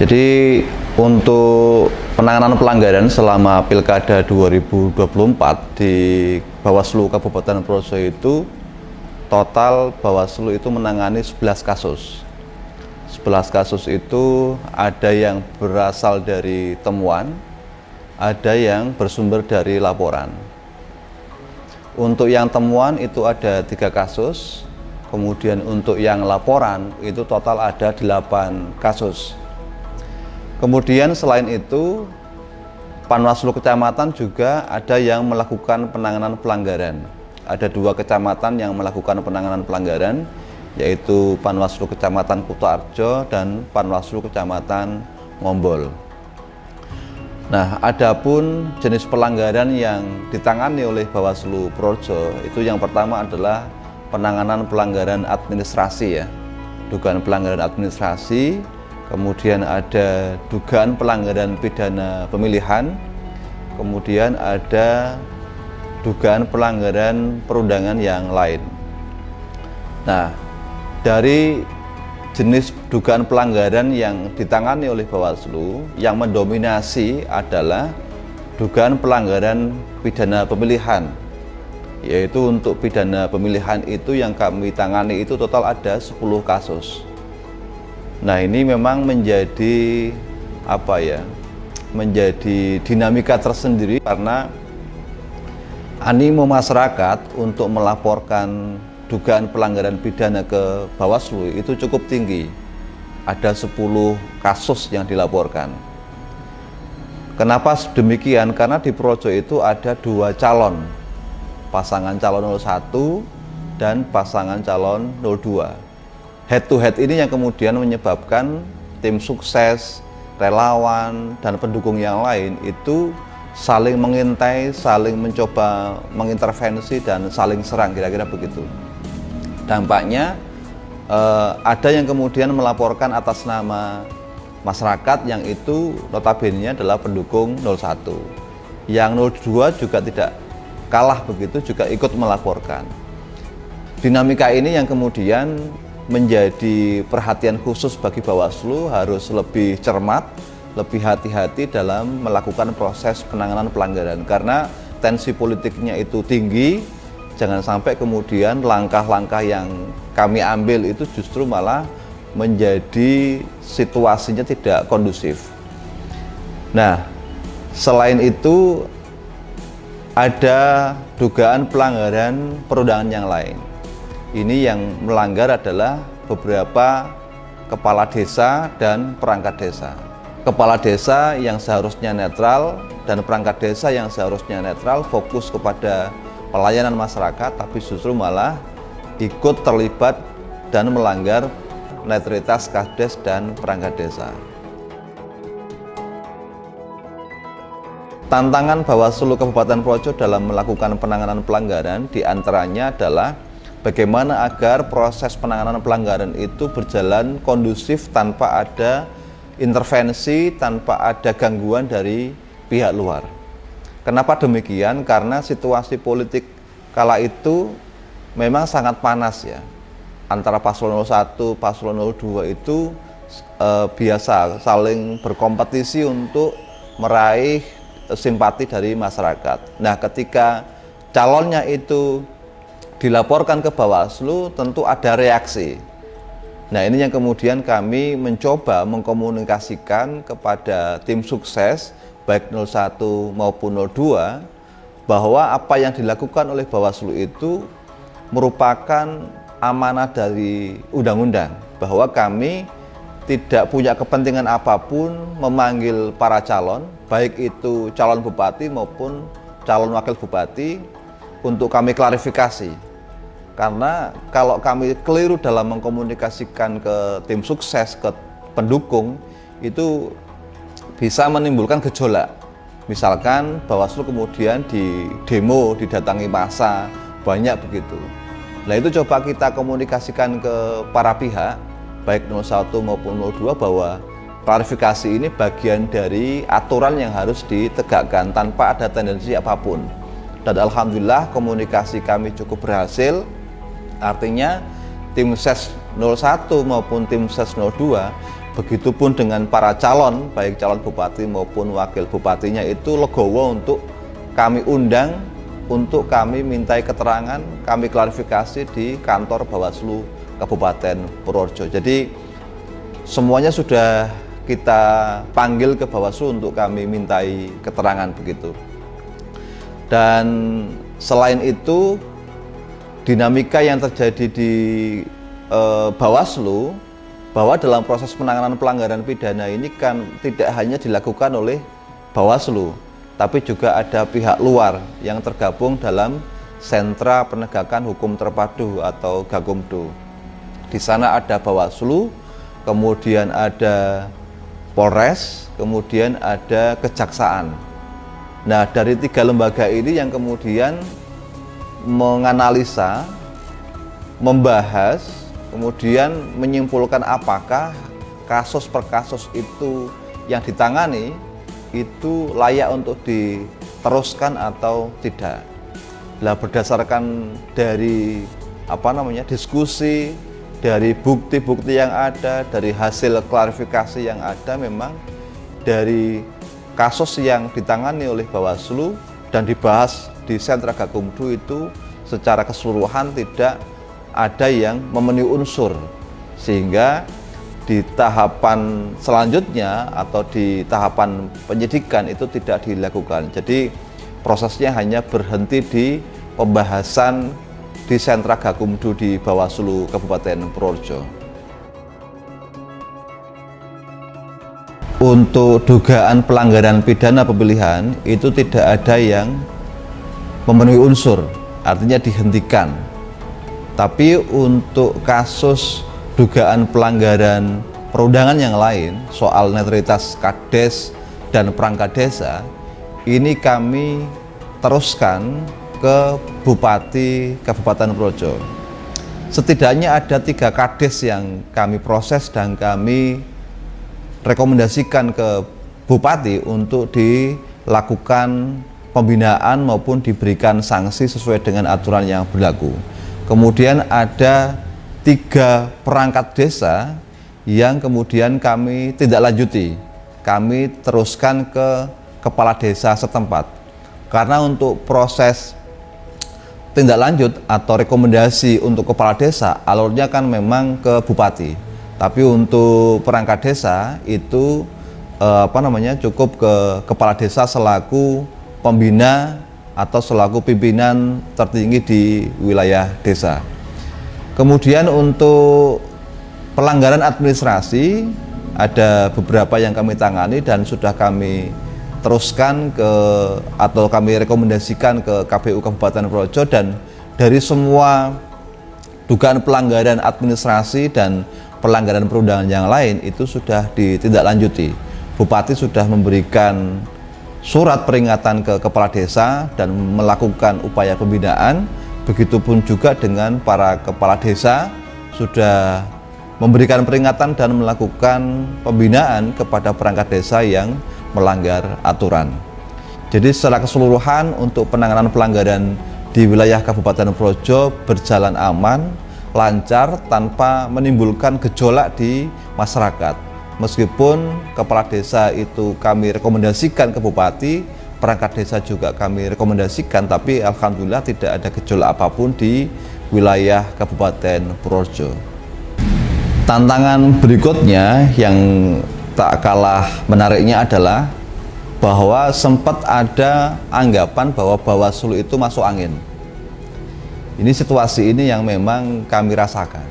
Jadi untuk penanganan pelanggaran selama Pilkada 2024 di Bawaslu Kabupaten Projo itu total Bawaslu itu menangani 11 kasus. 11 kasus itu ada yang berasal dari temuan, ada yang bersumber dari laporan. Untuk yang temuan itu ada 3 kasus, kemudian untuk yang laporan itu total ada 8 kasus. Kemudian selain itu, Panwaslu Kecamatan juga ada yang melakukan penanganan pelanggaran. Ada 2 kecamatan yang melakukan penanganan pelanggaran, yaitu Panwaslu Kecamatan Kutoarjo dan Panwaslu Kecamatan Ngombol. Nah, adapun jenis pelanggaran yang ditangani oleh Bawaslu Projo itu yang pertama adalah penanganan pelanggaran administrasi ya. Dugaan pelanggaran administrasi, kemudian ada dugaan pelanggaran pidana pemilihan, kemudian ada dugaan pelanggaran perundangan yang lain. Nah, dari jenis dugaan pelanggaran yang ditangani oleh Bawaslu, yang mendominasi adalah dugaan pelanggaran pidana pemilihan, yaitu untuk pidana pemilihan itu yang kami tangani itu total ada 10 kasus. Nah, ini memang menjadi menjadi dinamika tersendiri karena animo masyarakat untuk melaporkan dugaan pelanggaran pidana ke Bawaslu itu cukup tinggi. Ada 10 kasus yang dilaporkan. Kenapa demikian? Karena di Projo itu ada 2 calon, pasangan calon 01 dan pasangan calon 02. Head to head ini yang kemudian menyebabkan tim sukses, relawan, dan pendukung yang lain itu saling mengintai, saling mencoba mengintervensi, dan saling serang, kira-kira begitu. Dampaknya ada yang kemudian melaporkan atas nama masyarakat yang itu notabene adalah pendukung 01. Yang 02 juga tidak kalah begitu, juga ikut melaporkan. Dinamika ini yang kemudian menjadi perhatian khusus bagi Bawaslu, harus lebih cermat, lebih hati-hati dalam melakukan proses penanganan pelanggaran karena tensi politiknya itu tinggi. Jangan sampai kemudian langkah-langkah yang kami ambil itu justru malah menjadi situasinya tidak kondusif. Nah, selain itu ada dugaan pelanggaran perundangan yang lain. Ini yang melanggar adalah beberapa kepala desa dan perangkat desa. Kepala desa yang seharusnya netral dan perangkat desa yang seharusnya netral fokus kepada pelayanan masyarakat, tapi justru malah ikut terlibat dan melanggar netralitas Kades dan perangkat desa. Tantangan Bawaslu Kabupaten Projo dalam melakukan penanganan pelanggaran diantaranya adalah bagaimana agar proses penanganan pelanggaran itu berjalan kondusif tanpa ada intervensi, tanpa ada gangguan dari pihak luar. Kenapa demikian? Karena situasi politik kala itu memang sangat panas ya. Antara paslon 01, paslon 02 itu biasa saling berkompetisi untuk meraih simpati dari masyarakat. Nah, ketika calonnya itu dilaporkan ke Bawaslu, tentu ada reaksi. Nah, ini yang kemudian kami mencoba mengkomunikasikan kepada tim sukses baik 01 maupun 02 bahwa apa yang dilakukan oleh Bawaslu itu merupakan amanah dari undang-undang, bahwa kami tidak punya kepentingan apapun memanggil para calon, baik itu calon bupati maupun calon wakil bupati, untuk kami klarifikasi. Karena kalau kami keliru dalam mengkomunikasikan ke tim sukses, ke pendukung, itu bisa menimbulkan gejolak. Misalkan Bawaslu kemudian di demo, didatangi massa, banyak begitu. Nah, itu coba kita komunikasikan ke para pihak, baik 01 maupun 02, bahwa klarifikasi ini bagian dari aturan yang harus ditegakkan tanpa ada tendensi apapun. Dan alhamdulillah komunikasi kami cukup berhasil. Artinya tim SES 01 maupun tim SES 02 Begitupun dengan para calon, baik calon bupati maupun wakil bupatinya itu legowo untuk kami undang, untuk kami mintai keterangan, kami klarifikasi di kantor Bawaslu Kabupaten Purworejo. Jadi semuanya sudah kita panggil ke Bawaslu untuk kami mintai keterangan begitu. Dan selain itu, dinamika yang terjadi di Bawaslu, bahwa dalam proses penanganan pelanggaran pidana ini kan tidak hanya dilakukan oleh Bawaslu, tapi juga ada pihak luar yang tergabung dalam Sentra Penegakan Hukum Terpadu atau Gakumdu. Di sana ada Bawaslu, kemudian ada Polres, kemudian ada Kejaksaan. Nah, dari 3 lembaga ini yang kemudian menganalisa, membahas, kemudian menyimpulkan apakah kasus per kasus itu yang ditangani itu layak untuk diteruskan atau tidak. Lah, berdasarkan dari diskusi, dari bukti-bukti yang ada, dari hasil klarifikasi yang ada, memang dari kasus yang ditangani oleh Bawaslu dan dibahas di Sentra Gakumdu itu secara keseluruhan tidak ada yang memenuhi unsur, sehingga di tahapan selanjutnya atau di tahapan penyidikan itu tidak dilakukan. Jadi prosesnya hanya berhenti di pembahasan di Sentra Gakumdu di Bawaslu Kabupaten Purworejo. Untuk dugaan pelanggaran pidana pemilihan itu tidak ada yang memenuhi unsur, artinya dihentikan. Tapi untuk kasus dugaan pelanggaran perundangan yang lain, soal netralitas Kades dan perangkat desa, ini kami teruskan ke Bupati Kabupaten Purworejo. Setidaknya ada 3 Kades yang kami proses dan kami rekomendasikan ke Bupati untuk dilakukan pembinaan maupun diberikan sanksi sesuai dengan aturan yang berlaku. Kemudian ada 3 perangkat desa yang kemudian kami tidak lanjuti, kami teruskan ke kepala desa setempat. Karena untuk proses tindak lanjut atau rekomendasi untuk kepala desa, alurnya kan memang ke bupati. Tapi untuk perangkat desa itu cukup ke kepala desa selaku pembina atau selaku pimpinan tertinggi di wilayah desa. Kemudian untuk pelanggaran administrasi ada beberapa yang kami tangani dan sudah kami teruskan ke atau kami rekomendasikan ke KPU Kabupaten Purworejo, dan dari semua dugaan pelanggaran administrasi dan pelanggaran perundangan yang lain itu sudah ditindaklanjuti. Bupati sudah memberikan surat peringatan ke kepala desa dan melakukan upaya pembinaan. Begitupun juga dengan para kepala desa sudah memberikan peringatan dan melakukan pembinaan kepada perangkat desa yang melanggar aturan. Jadi secara keseluruhan untuk penanganan pelanggaran di wilayah Kabupaten Purworejo berjalan aman, lancar, tanpa menimbulkan gejolak di masyarakat. Meskipun kepala desa itu kami rekomendasikan ke bupati, perangkat desa juga kami rekomendasikan, tapi alhamdulillah tidak ada gejolak apapun di wilayah Kabupaten Purworejo. Tantangan berikutnya yang tak kalah menariknya adalah bahwa sempat ada anggapan bahwa Bawaslu itu masuk angin. Ini situasi ini yang memang kami rasakan.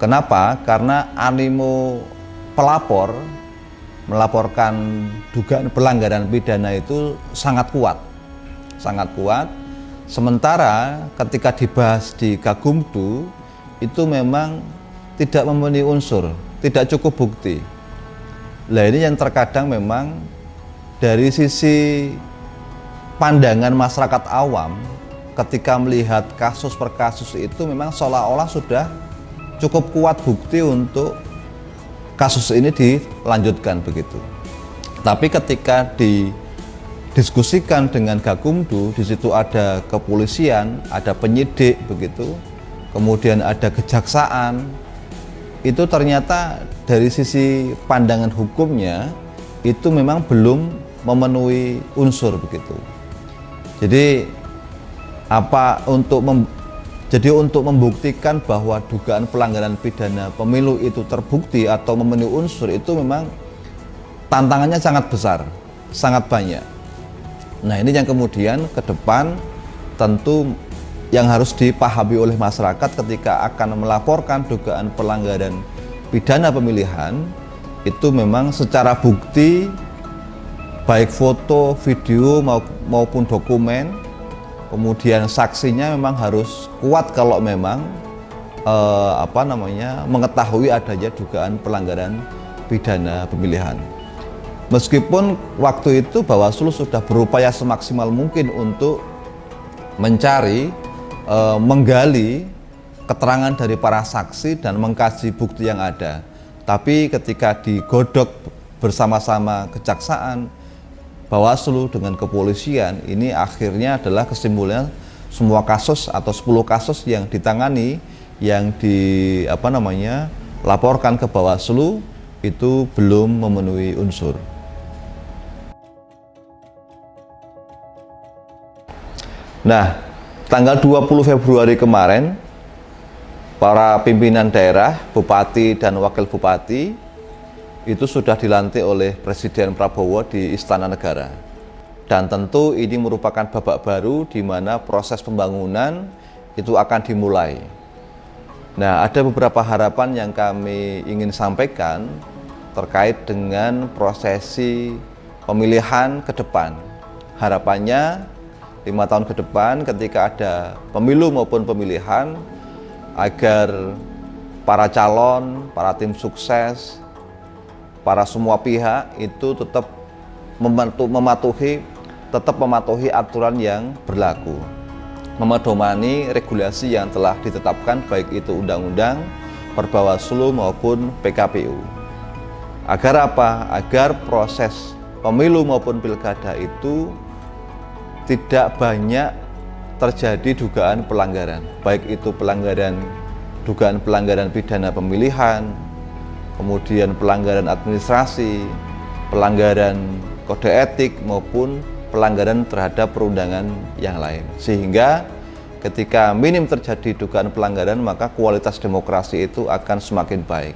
Kenapa? Karena animo pelapor melaporkan dugaan pelanggaran pidana itu sangat kuat. Sementara ketika dibahas di Gakumdu itu memang tidak memenuhi unsur, tidak cukup bukti. Nah, ini yang terkadang memang dari sisi pandangan masyarakat awam ketika melihat kasus per kasus itu memang seolah-olah sudah cukup kuat bukti untuk kasus ini dilanjutkan begitu. Tapi ketika didiskusikan dengan Gakumdu, di situ ada kepolisian, ada penyidik begitu, kemudian ada kejaksaan, itu ternyata dari sisi pandangan hukumnya itu memang belum memenuhi unsur begitu. Jadi untuk membuktikan bahwa dugaan pelanggaran pidana pemilu itu terbukti atau memenuhi unsur itu memang tantangannya sangat besar, sangat banyak. Nah, ini yang kemudian ke depan tentu yang harus dipahami oleh masyarakat ketika akan melaporkan dugaan pelanggaran pidana pemilihan, itu memang secara bukti baik foto, video maupun dokumen, kemudian saksinya memang harus kuat kalau memang mengetahui adanya dugaan pelanggaran pidana pemilihan. Meskipun waktu itu Bawaslu sudah berupaya semaksimal mungkin untuk mencari, menggali keterangan dari para saksi dan mengkaji bukti yang ada. Tapi ketika digodok bersama-sama kejaksaan, Bawaslu dengan kepolisian, ini akhirnya adalah kesimpulannya semua kasus atau 10 kasus yang ditangani, yang laporkan ke Bawaslu itu belum memenuhi unsur. Nah, tanggal 20 Februari kemarin, para pimpinan daerah, bupati dan wakil bupati itu sudah dilantik oleh Presiden Prabowo di Istana Negara. Dan tentu ini merupakan babak baru di mana proses pembangunan itu akan dimulai. Nah, ada beberapa harapan yang kami ingin sampaikan terkait dengan prosesi pemilihan ke depan. Harapannya 5 tahun ke depan ketika ada pemilu maupun pemilihan, agar para calon, para tim sukses, para semua pihak itu tetap mematuhi aturan yang berlaku, memedomani regulasi yang telah ditetapkan baik itu undang-undang, Perbawaslu maupun PKPU. Agar apa? Agar proses pemilu maupun pilkada itu tidak banyak terjadi dugaan pelanggaran, baik itu dugaan pelanggaran pidana pemilihan, kemudian pelanggaran administrasi, pelanggaran kode etik maupun pelanggaran terhadap perundangan yang lain. Sehingga ketika minim terjadi dugaan pelanggaran, maka kualitas demokrasi itu akan semakin baik.